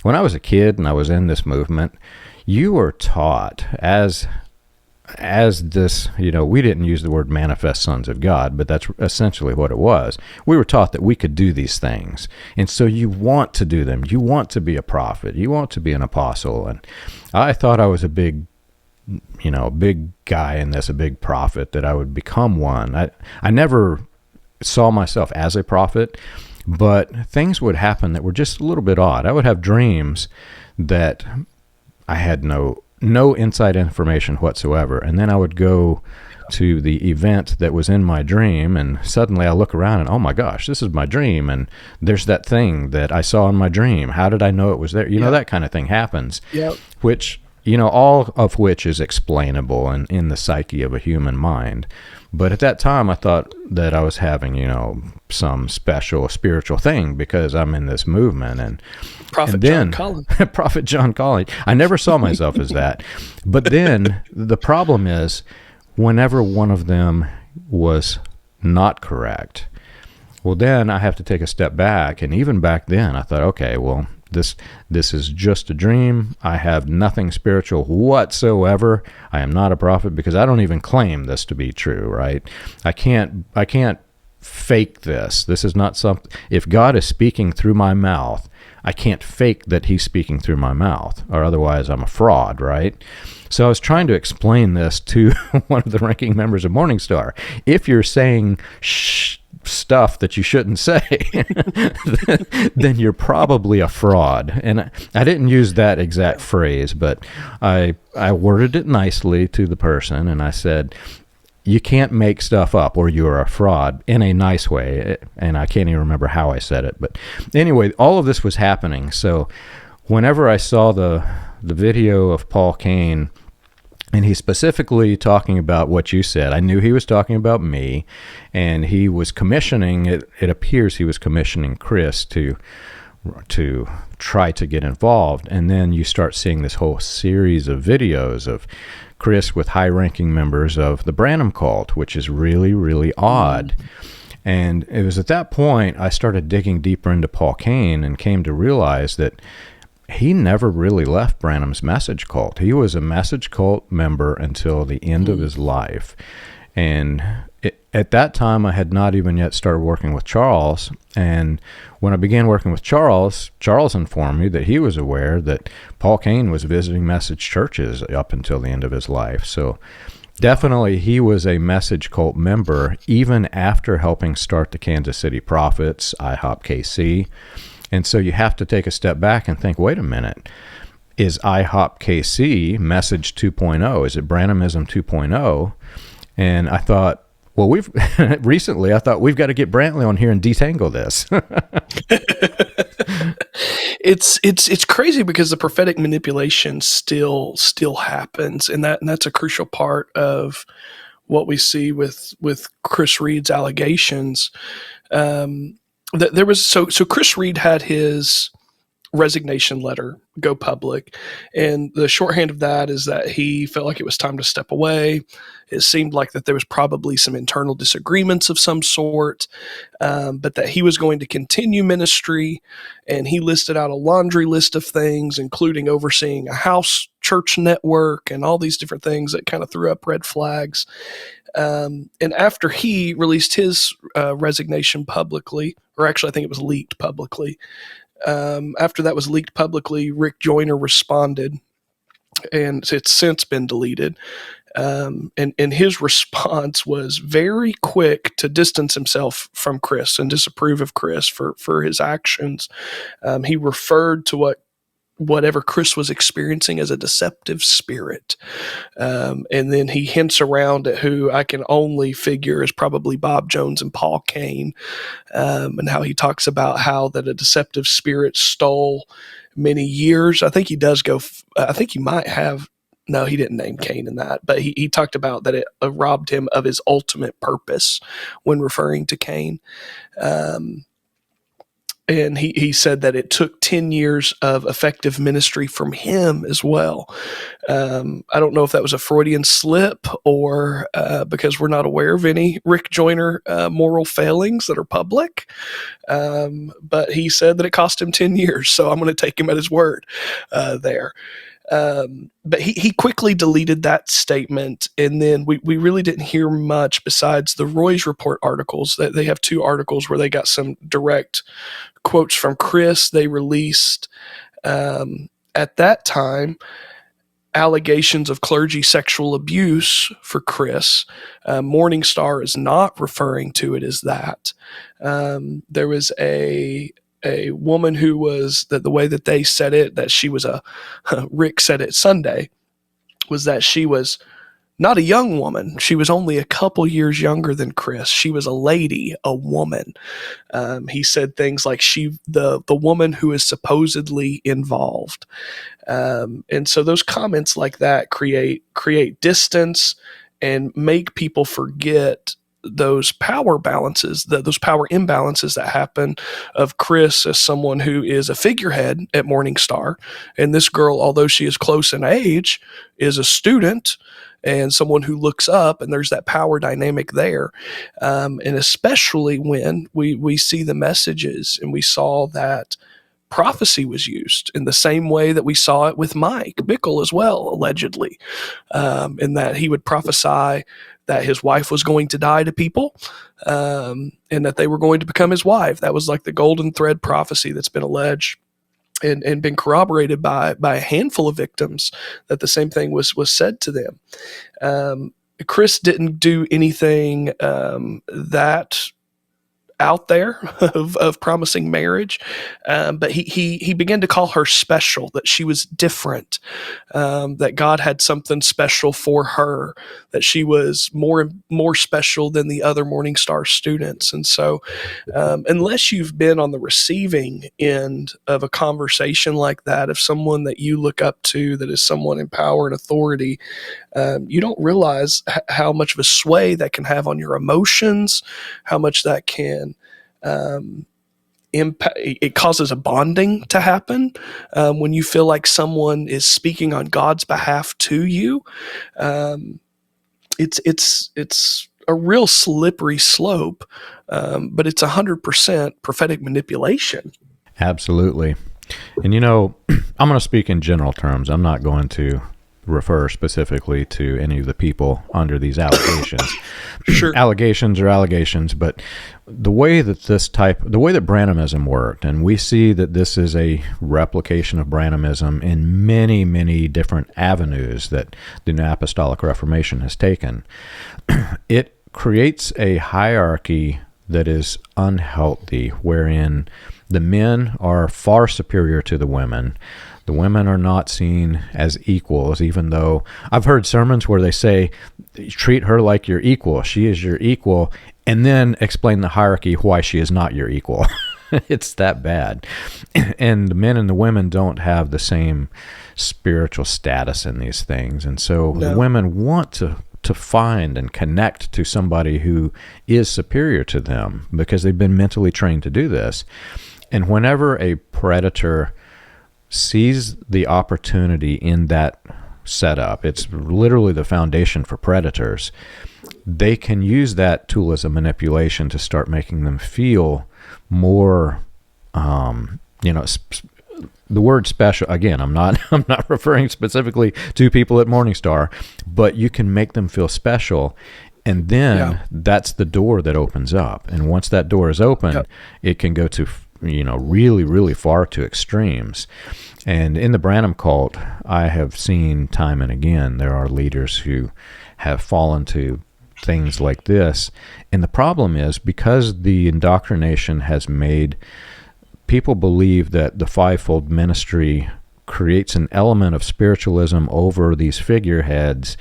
when I was a kid and I was in this movement, you were taught as this, we didn't use the word manifest sons of God, but that's essentially what it was. We were taught that we could do these things. And so you want to do them. You want to be a prophet. You want to be an apostle. And I thought I was a big guy in this, a big prophet, that I would become one. I never saw myself as a prophet, but things would happen that were just a little bit odd. I would have dreams that I had no inside information whatsoever. And then I would go to the event that was in my dream, and suddenly I look around and, oh my gosh, this is my dream. And there's that thing that I saw in my dream. How did I know it was there? That kind of thing happens, which, all of which is explainable and in the psyche of a human mind. But at that time, I thought that I was having, some special spiritual thing because I'm in this movement. And John Collins. Prophet John Collins. I never saw myself as that. But then the problem is, whenever one of them was not correct, well, then I have to take a step back. And even back then, I thought, okay, well, this is just a dream. I have nothing spiritual whatsoever. I am not a prophet because I don't even claim this to be true, right? I can't fake this. This is not something. If God is speaking through my mouth, I can't fake that he's speaking through my mouth, or otherwise I'm a fraud, right? So I was trying to explain this to one of the ranking members of MorningStar. If you're saying stuff that you shouldn't say, then you're probably a fraud. And I didn't use that exact phrase, but I worded it nicely to the person, and I said, you can't make stuff up or you're a fraud, in a nice way. And I can't even remember how I said it. But anyway, all of this was happening. So whenever I saw the video of Paul Cain, and he's specifically talking about what you said, I knew he was talking about me, and he was commissioning, it appears he was commissioning Chris to try to get involved. And then you start seeing this whole series of videos of Chris with high-ranking members of the Branham cult, which is really, really odd. And it was at that point I started digging deeper into Paul Cain and came to realize that he never really left Branham's message cult. He was a message cult member until the end of his life. And at that time, I had not even yet started working with Charles. And when I began working with Charles informed me that he was aware that Paul Cain was visiting message churches up until the end of his life. So definitely he was a message cult member even after helping start the Kansas City Prophets, IHOPKC. And so you have to take a step back and think, wait a minute, is IHOPKC Message 2.0? Is it Branhamism 2.0? And I thought, well, we've got to get Brantley on here and detangle this. It's crazy because the prophetic manipulation still happens, and that's a crucial part of what we see with Chris Reed's allegations. That there was so Chris Reed had his resignation letter go public, and the shorthand of that is that he felt like it was time to step away. It seemed like that there was probably some internal disagreements of some sort, but that he was going to continue ministry, and he listed out a laundry list of things, including overseeing a house church network and all these different things that kind of threw up red flags. And after he released his resignation publicly, or actually I think it was leaked publicly, after that was leaked publicly, Rick Joyner responded, and it's since been deleted. And his response was very quick to distance himself from Chris and disapprove of Chris for his actions. He referred to whatever Chris was experiencing as a deceptive spirit. And then he hints around at who I can only figure is probably Bob Jones and Paul Cain, and how he talks about how that a deceptive spirit stole many years. I think he does go, I think he might have, no, he didn't name Cain in that, but he talked about that it robbed him of his ultimate purpose when referring to Cain. And he said that it took 10 years of effective ministry from him as well. I don't know if that was a Freudian slip or because we're not aware of any Rick Joyner moral failings that are public. But he said that it cost him 10 years. So I'm going to take him at his word there. But he quickly deleted that statement, and then we really didn't hear much besides the Roy's Report articles. They have 2 articles where they got some direct quotes from Chris. They released at that time allegations of clergy sexual abuse for Chris. MorningStar is not referring to it as that. There was a woman who was, that the way that they said it, that she was Rick said it Sunday, was that she was not a young woman. She was only a couple years younger than Chris. She was a lady, a woman. He said things like the woman who is supposedly involved. And so those comments like that create distance and make people forget those power balances, those power imbalances that happen of Chris as someone who is a figurehead at MorningStar. And this girl, although she is close in age, is a student and someone who looks up, and there's that power dynamic there. And especially when we see the messages, and we saw that prophecy was used in the same way that we saw it with Mike Bickle as well, allegedly, in that he would prophesy that his wife was going to die to people, and that they were going to become his wife. That was like the golden thread prophecy that's been alleged and been corroborated by a handful of victims, that the same thing was said to them. Chris didn't do anything that out there of promising marriage, but he began to call her special, that she was different, that God had something special for her, that she was more special than the other MorningStar students. And so unless you've been on the receiving end of a conversation like that, of someone that you look up to, that is someone in power and authority, you don't realize how much of a sway that can have on your emotions, how much that can impact. It causes a bonding to happen when you feel like someone is speaking on God's behalf to you. It's a real slippery slope, but it's 100% prophetic manipulation. Absolutely. And I'm going to speak in general terms. I'm not going to refer specifically to any of the people under these allegations. Sure. Allegations are allegations, but the way that Branhamism worked, and we see that this is a replication of Branhamism in many, many different avenues that the New Apostolic Reformation has taken, it creates a hierarchy that is unhealthy, wherein the men are far superior to the women. The women are not seen as equals, even though I've heard sermons where they say, treat her like your equal. She is your equal, and then explain the hierarchy why she is not your equal. It's that bad. And the men and the women don't have the same spiritual status in these things. And so the women want to find and connect to somebody who is superior to them because they've been mentally trained to do this. And whenever a predator sees the opportunity in that setup, it's literally the foundation for predators, they can use that tool as a manipulation to start making them feel more, the word special, again, I'm not referring specifically to people at MorningStar, but you can make them feel special. And then that's the door that opens up. And once that door is open, it can go to, really, really far to extremes. And in the Branham cult, I have seen time and again, there are leaders who have fallen to things like this. And the problem is, because the indoctrination has made people believe that the fivefold ministry creates an element of spiritualism over these figureheads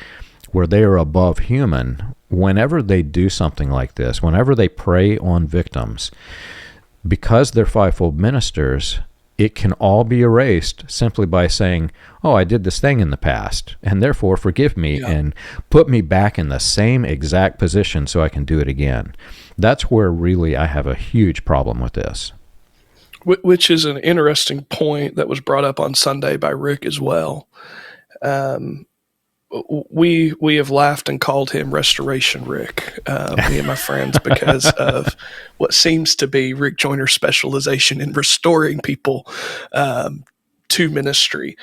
where they are above human. Whenever they do something like this, whenever they prey on victims, because they're fivefold ministers, it can all be erased simply by saying, oh, I did this thing in the past, and therefore forgive me and put me back in the same exact position so I can do it again. That's where really I have a huge problem with this. Which is an interesting point that was brought up on Sunday by Rick as well. Um, we have laughed and called him Restoration Rick, me and my friends, because of what seems to be Rick Joyner's specialization in restoring people to ministry.